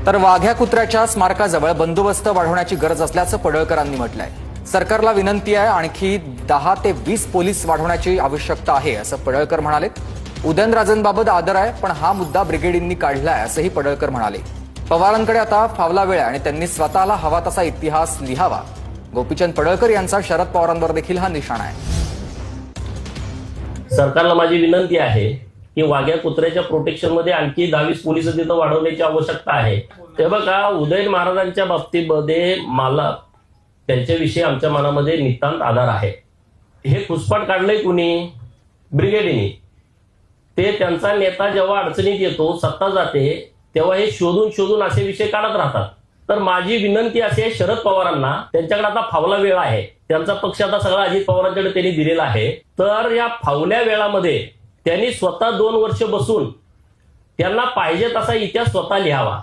तर वाघ्या कुत्र्याच्या स्मारकाजवळ बंदोबस्त वाढवण्याची गरज असल्याचं पडळकरांनी म्हटलंय। सरकारला विनंती आहे, आणखी 10 ते 20 पोलीस वाढवण्याची आवश्यकता आहे असं पडळकर म्हणाले। उदयनराजेंबाबत आदर आहे, पण हा मुद्दा ब्रिगेडींनी काढलाय असंही पडळकर म्हणाले। पवारांकडे आता फावला वेळ आहे आणि त्यांनी स्वतःला हवा तसा इतिहास लिहावा। गोपीचंद पडळकर यांचा शरद पवारांवर देखील हा निशाणा आहे। सरकारला माझी विनंती आहे की वाघ्या कुत्र्याच्या प्रोटेक्शनमध्ये आणखी 10-20 पोलिस तिथं वाढवण्याची आवश्यकता आहे। ते बघा, उदयन महाराजांच्या बाबतीमध्ये मला त्यांच्याविषयी आमच्या मनामध्ये नितांत आदर आहे। हे घुसपाट काढलंय कुणी? ब्रिगेडीने। ते त्यांचा नेता जेव्हा अडचणीत येतो, सत्ता जाते, तेव्हा हे शोधून शोधून असे विषय काढत राहतात। तर माझी विनंती अशी आहे शरद पवारांना, त्यांच्याकडे आता फावला वेळ आहे, त्यांचा पक्ष आता सगळा अजित पवारांकडे त्यांनी दिलेला आहे। तर या फावल्या वेळामध्ये त्यांनी स्वतः 2 वर्ष बसून त्यांना पाहिजे तसा इतिहास स्वतः लिहावा।